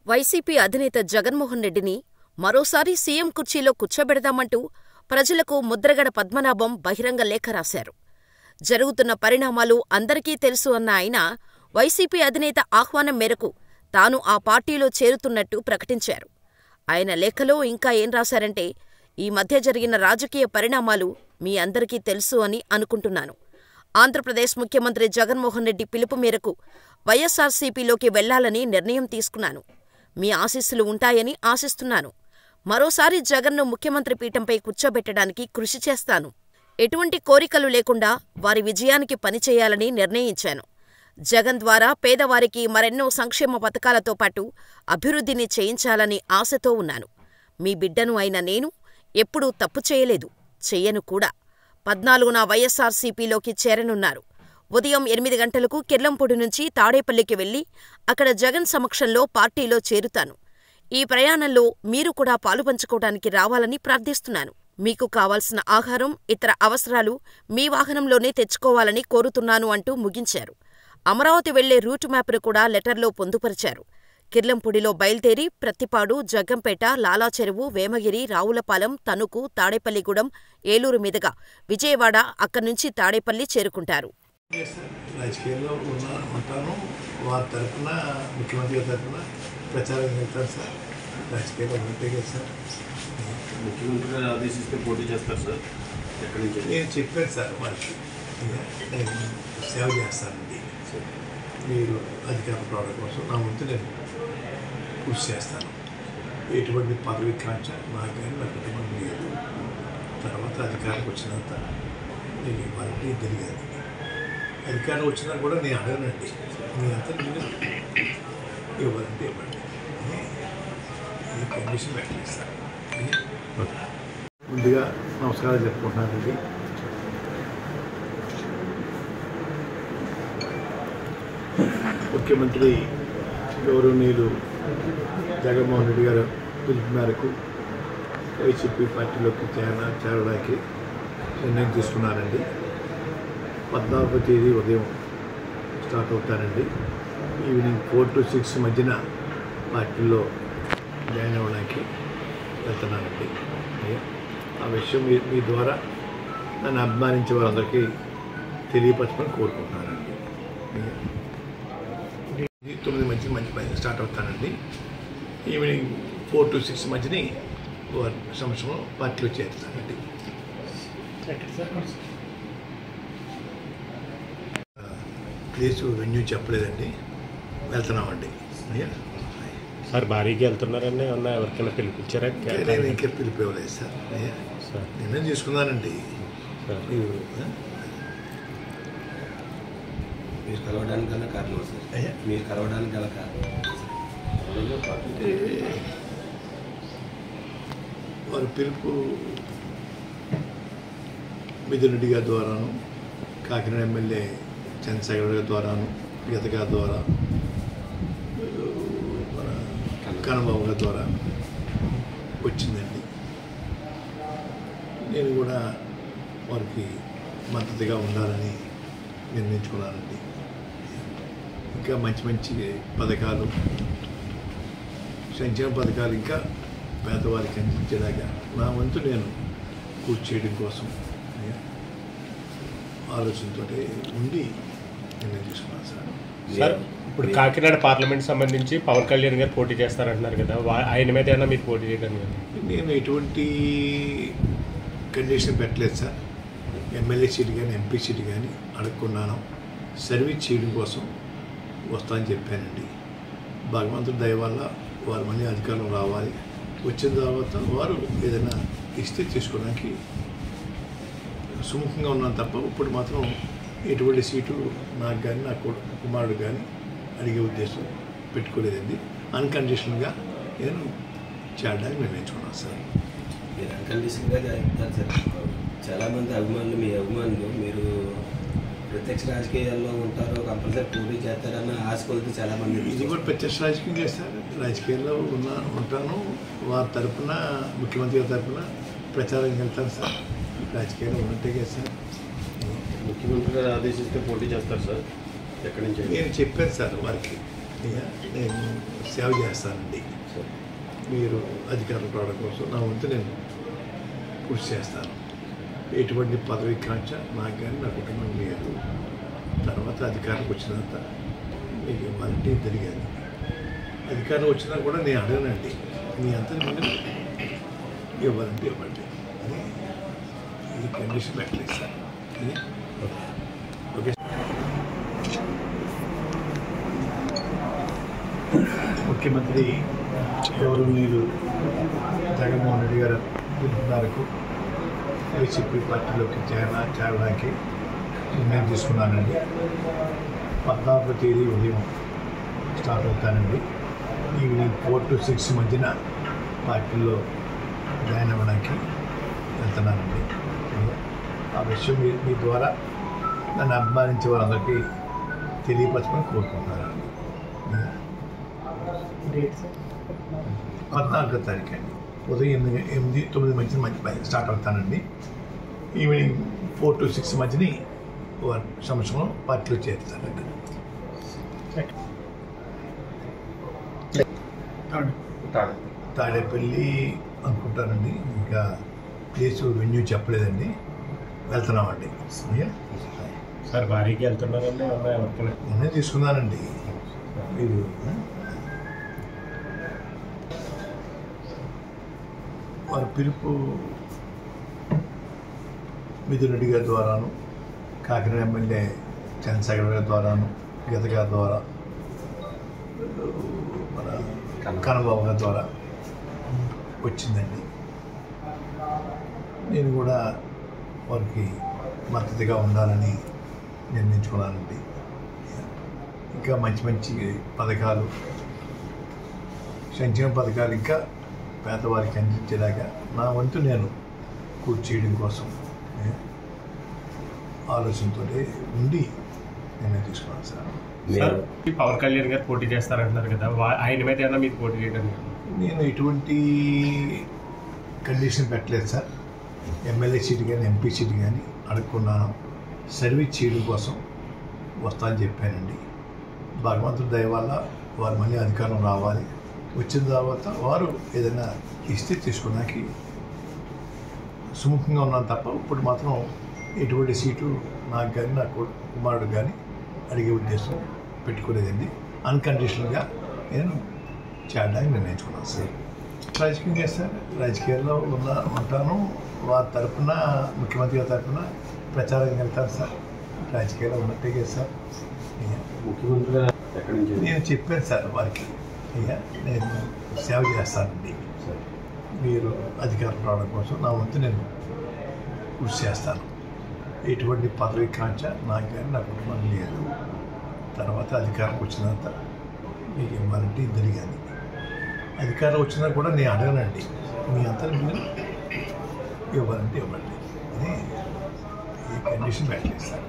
YCP అధినేత జగన్మోహన్ రెడ్డిని మరోసారి సీఎం కుర్చీలో కూర్చోబెడదామంటూ ప్రజలకు ముద్రగడ పద్మనాభం బహిరంగ లేఖ రాశారు. జరుగుతున్న పరిణామాలు అందరికీ తెలుసు అన్న ఆయన వైసీపీ అధినేత ఆహ్వానం మేరకు తాను ఆ పార్టీలో చేరుతున్నట్టు ప్రకటించారు. ఆయన లేఖలో ఇంకా ఏం రాశారంటే, ఈ మధ్య జరిగిన రాజకీయ పరిణామాలు మీ అందరికీ తెలుసు అని అనుకుంటున్నాను. ఆంధ్రప్రదేశ్ ముఖ్యమంత్రి జగన్మోహన్ రెడ్డి పిలుపు మేరకు వైఎస్సార్సీపీలోకి వెళ్లాలని నిర్ణయం తీసుకున్నాను. మీ ఆశీస్సులు ఉంటాయని ఆశిస్తున్నాను. మరోసారి జగన్ను ముఖ్యమంత్రి పీఠంపై కూర్చోబెట్టడానికి కృషి చేస్తాను. ఎటువంటి కోరికలు లేకుండా వారి విజయానికి పనిచేయాలని నిర్ణయించాను. జగన్ ద్వారా పేదవారికి మరెన్నో సంక్షేమ పథకాలతో పాటు అభివృద్ధిని చేయించాలని ఆశతో ఉన్నాను. మీ బిడ్డను అయిన నేను ఎప్పుడూ తప్పు చేయలేదు, చెయ్యను కూడా. 14న వైఎస్సార్సీపీలోకి చేరనున్నారు. ఉదయం 8 గంటలకు కిర్లంపూడి నుంచి తాడేపల్లికి వెళ్లి అక్కడ జగన్ సమక్షంలో పార్టీలో చేరుతాను. ఈ ప్రయాణంలో మీరు కూడా పాలుపంచుకోవడానికి రావాలని ప్రార్థిస్తున్నాను. మీకు కావాల్సిన ఆహారం, ఇతర అవసరాలు మీ వాహనంలోనే తెచ్చుకోవాలని కోరుతున్నాను అంటూ ముగించారు. అమరావతి వెళ్లే రూటు మ్యాప్ను కూడా లెటర్లో పొందుపరిచారు. కిర్లంపూడిలో బయల్దేరి ప్రత్తిపాడు, జగ్గంపేట, లాలాచెరువు, వేమగిరి, రావులపాలెం, తణుకు, తాడేపల్లిగూడెం, ఏలూరు మీదుగా విజయవాడ, అక్కడ్నుంచి తాడేపల్లి చేరుకుంటారు. రాజకీయాల్లో ఉంటాను. వారి తరఫున ముఖ్యమంత్రి తరఫున ప్రచారం చేస్తాను సార్. రాజకీయాల్లో ఉంటే కదా సార్. ముఖ్యమంత్రి గారు ఆదేశిస్తే పోటీ చేస్తారు సార్. ఎక్కడి నుంచి నేను చెప్పాను సార్ వారికి, నేను సేవ చేస్తానండి. మీరు అధికార ప్రాణం కోసం నా వంతు నేను కృషి చేస్తాను. ఎటువంటి పదవి కాంక్ష నాకు కానీ నా కుటుంబం లేదు. తర్వాత అధికారం వచ్చినంత నేను ఇవ్వాలంటే తెలియదు. అధికారం వచ్చినా కూడా నేను అడగనండి. మీ అంతా నేను ఇవ్వాలంటే ఇవ్వండి. ఈ కండిషన్ పెట్టలేదు సార్. ముందుగా నమస్కారాలు చెప్పుకుంటున్నానండి. ముఖ్యమంత్రి గౌరవనీయులు జగన్మోహన్ రెడ్డి గారు పిలుపు మేరకు వైసీపీ పార్టీలోకి చేరడానికి నిర్ణయం తీసుకున్నానండి. 14వ తేదీ ఉదయం స్టార్ట్ అవుతానండి. ఈవినింగ్ 4 to 6 మధ్యన పార్టీలో జాయిన్ అవ్వడానికి వెళ్తున్నానండి. ఆ విషయం మీ ద్వారా నన్ను అభిమానించే వారందరికీ తెలియపరచమని కోరుకుంటున్నానండి. 9 మధ్య స్టార్ట్ అవుతానండి. ఈవినింగ్ 4 to 6 మధ్యని వారి సంవత్సరం పార్టీలో చేరుతానండి. ప్లేసు వెన్యూ చెప్పలేదండి, వెళ్తున్నామండి. సార్ భారీగా వెళ్తున్నారండి, అన్న ఎవరికైనా పిలిపించారా? నేను ఇంకా పిలిపి ఇవ్వలేదు సార్. నిర్ణయం తీసుకున్నానండి. మీరు కలవడానికి గల కారణం సార్, మీరు కలవడానికి గల కారణం వారి పిలుపు మిథున్ రెడ్డి గారి ద్వారాను, కాకినాడ ఎమ్మెల్యే చంద్రశేఖర్ గారి ద్వారాను, గీత గారి ద్వారా, మన కన్నబాబు గారి ద్వారా వచ్చిందండి. నేను కూడా వారికి మద్దతుగా ఉండాలని నిర్ణయించుకున్నానండి. ఇంకా మంచి పథకాలు, సంక్షేమ పథకాలు ఇంకా పేదవారికి అందించేలాగా నా వంతు నేను కృషి చేయడం కోసం ఆలోచనతో ఉండి నిర్ణయం తీసుకున్నాను సార్. సార్ ఇప్పుడు కాకినాడ పార్లమెంట్ సంబంధించి పవన్ కళ్యాణ్ గారు పోటీ చేస్తారంటున్నారు కదా, ఆయన మీద ఏమన్నా మీరు పోటీ చేయడం కదా? నేను ఎటువంటి కండిషన్ పెట్టలేదు సార్. ఎమ్మెల్యే సీట్ కానీ ఎంపీ సీట్ కానీ అడుక్కున్నాను. సర్వీస్ చేయడం కోసం వస్తానని చెప్పానండి. భగవంతుడి దయ వల్ల వారు మళ్ళీ అధికారం రావాలి. వచ్చిన తర్వాత వారు ఏదైనా ఇస్తే తీసుకోవడానికి సుముఖంగా ఉన్నాను తప్ప ఇప్పుడు మాత్రం ఎటువంటి సీటు నాకు కానీ నా కుమారుడు కానీ అడిగే ఉద్దేశం పెట్టుకోలేదండి. అన్కండిషన్గా నేను చేరడానికి నిర్ణయించుకున్నాను సార్. మీరు అన్కండిషన్గా చెప్తారు సార్. చాలామంది అభిమానులు, మీ అభిమానులు మీరు ప్రత్యక్ష రాజకీయాల్లో ఉంటారు, కంపల్సరీ పోటీ చేస్తారన్న ఆశ కొలితే చాలామంది. ఇది కూడా ప్రత్యక్ష రాజకీయం చేస్తారు. రాజకీయాల్లో ఉంటాను. వారి తరఫున, ముఖ్యమంత్రి గారి తరఫున ప్రచారం వెళ్తాను సార్. రాజకీయాల్లో ఉన్నట్టే కదా సార్. ముఖ్యమంత్రి గారు ఆదేశిస్తే పోటీ చేస్తారు సార్. ఎక్కడి నుంచి? నేను చెప్పాను సార్ వారికి, అయ్యా నేను సేవ చేస్తానండి. మీరు అధికారం రావడం కోసం నా వంతు నేను కృషి చేస్తాను. ఎటువంటి పదవి కాంక్ష నాకు కానీ నా కుటుంబం లేదు. తర్వాత అధికారం వచ్చినంత మీకు ఇవ్వాలంటే జరిగేది. అధికారం వచ్చినా కూడా నేను అడగనండి, మీ అంతా మీరు ఇవ్వాలంటే ఇవ్వండి అని ఇది కండిషన్ పెట్టలేదు సార్. ఓకే. ముఖ్యమంత్రి గౌరవనీయులు జగన్మోహన్ రెడ్డి గారు పిలుపు మేరకు వైసీపీ పార్టీలోకి చేరడానికి నిర్ణయం తీసుకున్నానండి. 14వ తేదీ ఉదయం స్టార్ట్ అవుతానండి. ఈవినింగ్ 4 to 6 మధ్యన పార్టీలో జాయిన్ అవ్వడానికి వెళ్తున్నానండి. ఆ విషయం మీ ద్వారా నన్ను అభిమానించే వారందరికీ తెలియపరచమని కోరుకుంటున్నానండి. 14వ తారీఖు అండి ఉదయం 8-9 మధ్య స్టార్ట్ అవుతానండి. ఈవినింగ్ 4 to 6 మధ్యని సంవత్సరం పార్టీలో చేరుతానండి. తాడేపల్లి అనుకుంటానండి, ఇంకా ప్లేస్ వెన్యూ చెప్పలేదండి. వెళ్తున్నామండి. సార్ భారీకి వెళ్తున్నారండి, నేనే తీసుకున్నానండి. మీరు వారి పిలుపు మిథున్ రెడ్డి గారి ద్వారాను, కాకినాడ ఎమ్మెల్యే చంద్రశేఖర్ గారి ద్వారాను, గీత గారి ద్వారా, మన కన్నబాబు గారి ద్వారా వచ్చిందండి. నేను కూడా వారికి మద్దతుగా ఉండాలని నిర్ణయించుకున్నానండి. ఇంకా మంచి మంచి పథకాలు, సంక్షేమ పథకాలు ఇంకా పేదవారికి అందించేలాగా నా వంతు నేను కృషి చేయడం కోసం ఆలోచనతో ఉండి నిర్ణయం తీసుకున్నాను సార్. పవన్ కళ్యాణ్ గారు పోటీ చేస్తారంటున్నారు కదా, ఆయన మీద ఏమన్నా మీరు పోటీ చేయడం? నేను ఎటువంటి కండిషన్ పెట్టలేదు సార్. ఎమ్మెల్యే సీట్ కానీ ఎంపీ సీట్ కానీ అడుక్కున్నాను. సర్వీస్ చేయడం కోసం వస్తానని చెప్పానండి. భగవంతుడి దయ వల్ల వారు మళ్ళీ అధికారం రావాలి. వచ్చిన తర్వాత వారు ఏదైనా ఇస్తే తీసుకోవడానికి సుముఖంగా ఉన్నాను తప్ప ఇప్పుడు మాత్రం ఎటువంటి సీటు నాకు కానీ నా కుమారుడు కానీ అడిగే ఉద్దేశం పెట్టుకోలేదండి. అన్కండిషనల్గా నేను చేరడానికి నిర్ణయించుకున్నాను సార్. రాజకీయంగా సార్ రాజకీయాల్లో ఉంటాను. వారి తరఫున ముఖ్యమంత్రి గారి తరఫున ప్రచారం వెళ్తాను సార్. రాజకీయాల్లో ఉన్నట్టే కదా సార్. నేను చెప్పాను సార్ వారికి, అయ్యా నేను సేవ చేస్తానండి. మీరు అధికారం రావడం కోసం నా వంతు నేను కృషి చేస్తాను. ఎటువంటి పదవి కాంక్ష నాకు కానీ నా కుటుంబం లేదు. తర్వాత అధికారం వచ్చినంత మీకు ఇవ్వాలంటే జరిగేది. అధికారం వచ్చినా కూడా నేను అడగనండి, మీ అంతా మీరు ఇవ్వాలంటే ఇవ్వండి అని ఈ కండిషన్ పెట్టలేదు సార్.